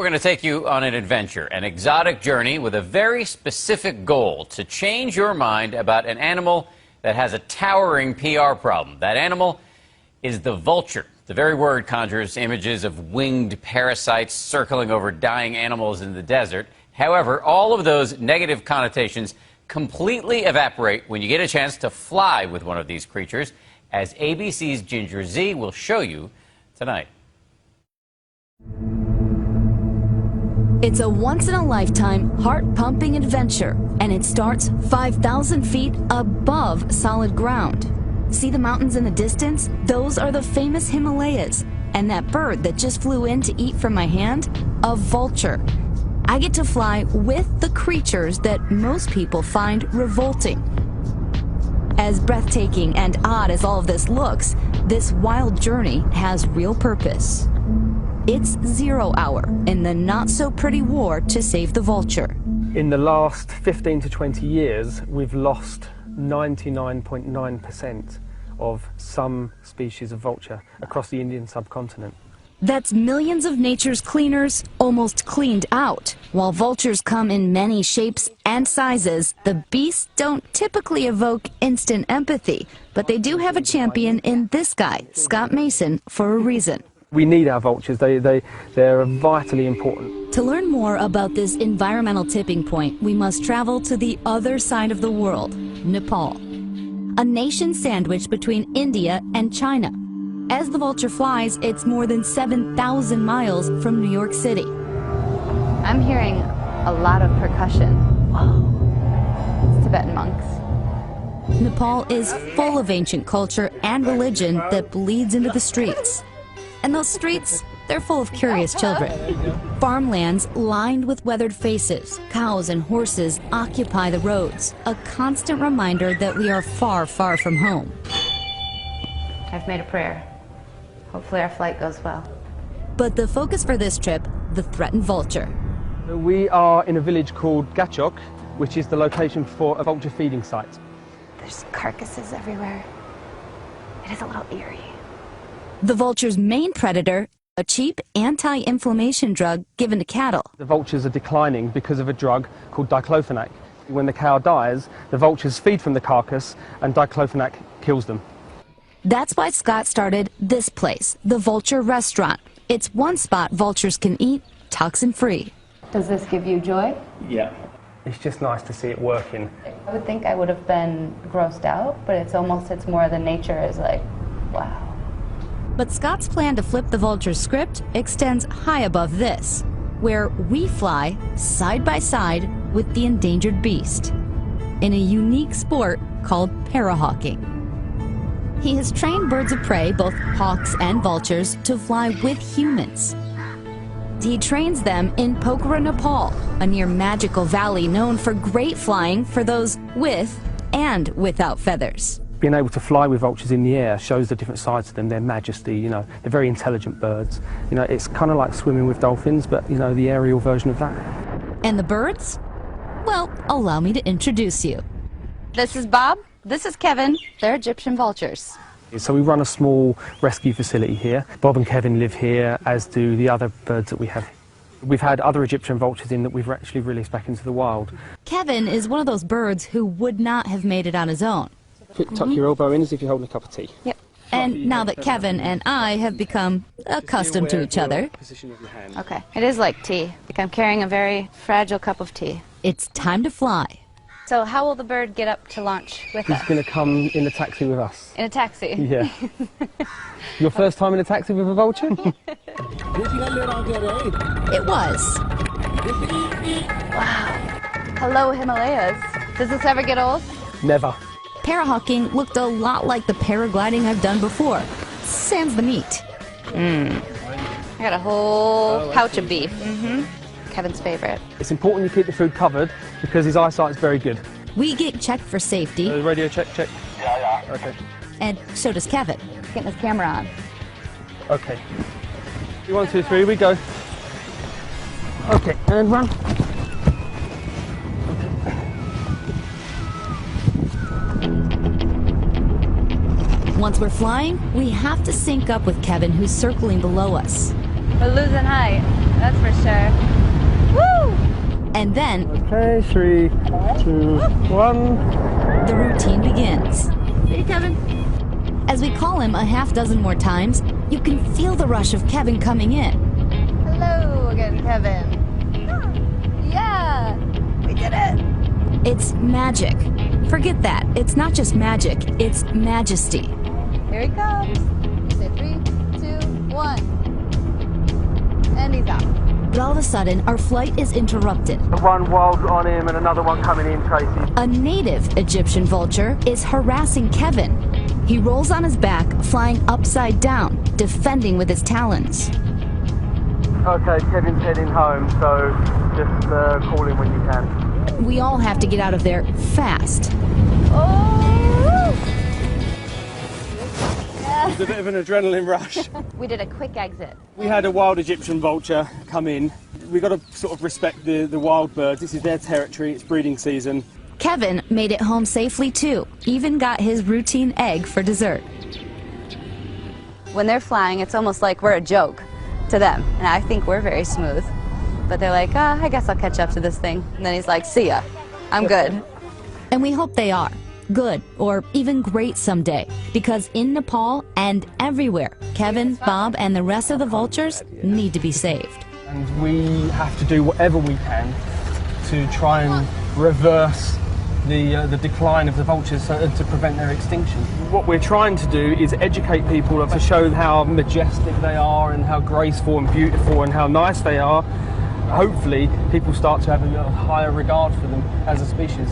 We're going to take you on an adventure, an exotic journey with a very specific goal: to change your mind about an animal that has a towering PR problem. That animal is the vulture. The very word conjures images of winged parasites circling over dying animals in the desert. However, all of those negative connotations completely evaporate when you get a chance to fly with one of these creatures, as ABC's Ginger Z will show you tonight. It's a once-in-a-lifetime, heart-pumping adventure, and it starts 5,000 feet above solid ground. See the mountains in the distance? Those are the famous Himalayas. And that bird that just flew in to eat from my hand? A vulture. I get to fly with the creatures that most people find revolting. As breathtaking and odd as all of this looks, this wild journey has real purpose. It's 0 hour in the not-so-pretty war to save the vulture. In the last 15 to 20 years, we've lost 99.9% of some species of vulture across the Indian subcontinent. That's millions of nature's cleaners almost cleaned out. While vultures come in many shapes and sizes, the beasts don't typically evoke instant empathy, but they do have a champion in this guy, Scott Mason, for a reason. We need our vultures. They're vitally important. To learn more about this environmental tipping point, we must travel to the other side of the world, Nepal, a nation sandwiched between India and China. As the vulture flies, it's more than 7,000 miles from New York City. I'm hearing a lot of percussion. Whoa. It's Tibetan monks. Nepal is full of ancient culture and religion that bleeds into the streets. And those streets, they're full of curious children. Farmlands lined with weathered faces, cows and horses occupy the roads, a constant reminder that we are far, far from home. I've made a prayer. Hopefully our flight goes well. But the focus for this trip, the threatened vulture. We are in a village called Gachok, which is the location for a vulture feeding site. There's carcasses everywhere. It is a little eerie. The vulture's main predator, a cheap anti-inflammation drug given to cattle. The vultures are declining because of a drug called diclofenac. When the cow dies, the vultures feed from the carcass and diclofenac kills them. That's why Scott started this place, the Vulture Restaurant. It's one spot vultures can eat toxin-free. Does this give you joy? Yeah. It's just nice to see it working. I would think I would have been grossed out, but it's more the nature is like, wow. But Scott's plan to flip the vulture's script extends high above this, where we fly side by side with the endangered beast, in a unique sport called parahawking. He has trained birds of prey, both hawks and vultures, to fly with humans. He trains them in Pokhara, Nepal, a near magical valley known for great flying for those with and without feathers. Being able to fly with vultures in the air shows the different sides to them, their majesty, they're very intelligent birds. It's kind of like swimming with dolphins, but, the aerial version of that. And the birds? Well, allow me to introduce you. This is Bob. This is Kevin. They're Egyptian vultures. So we run a small rescue facility here. Bob and Kevin live here, as do the other birds that we have. We've had other Egyptian vultures in that we've actually released back into the wild. Kevin is one of those birds who would not have made it on his own. Tuck your elbow in as if you're holding a cup of tea. Yep. And now that Kevin and I have become accustomed to each other, Okay, it is like tea. Like I'm carrying a very fragile cup of tea. it's time to fly. So how will the bird get up to launch with us? He's going to come in a taxi with us. In a taxi? Yeah. Your first time in a taxi with a vulture? It was. Wow. Hello, Himalayas. Does this ever get old? Never. Parahawking looked a lot like the paragliding I've done before. Sans the meat. I got a whole pouch of beef. Kevin's favorite. It's important you keep the food covered because his eyesight's very good. We get checked for safety, Radio check. Yeah. Okay. and so does Kevin. He's getting his camera on. Okay. 1, 2, 3, we go. Okay, and run. Once we're flying, we have to sync up with Kevin, who's circling below us. We're losing height, that's for sure. And then, Okay, 3, 2, 1. the routine begins. Hey, Kevin. As we call him a half dozen more times, you can feel the rush of Kevin coming in. Hello again, Kevin. Yeah, we did it. It's magic. Forget that. It's not just magic, it's majesty. Here he comes. Say 3, 2, 1. And he's out. But all of a sudden, our flight is interrupted. One wild on him and another one coming in, Tracy. A native Egyptian vulture is harassing Kevin. He rolls on his back, flying upside down, defending with his talons. Okay, Kevin's heading home, so just call him when you can. We all have to get out of there fast. Oh! Yeah. It's a bit of an adrenaline rush. We did a quick exit. We had a wild Egyptian vulture come in. We've got to sort of respect the wild birds. This is their territory, it's breeding season. Kevin made it home safely too, even got his routine egg for dessert. When they're flying, it's almost like we're a joke to them. And I think we're very smooth. But they're like, I guess I'll catch up to this thing. And then he's like, see ya. I'm good. And we hope they are. Good, or even great someday. Because in Nepal and everywhere, Kevin, Bob, and the rest of the vultures need to be saved. And we have to do whatever we can to try and reverse the decline of the vultures to prevent their extinction. What we're trying to do is educate people to show how majestic they are and how graceful and beautiful and how nice they are. Hopefully, people start to have a higher regard for them as a species.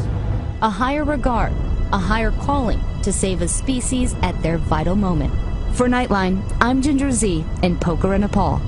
A higher regard, a higher calling to save a species at their vital moment. For Nightline, I'm Ginger Z in Pokhara, Nepal.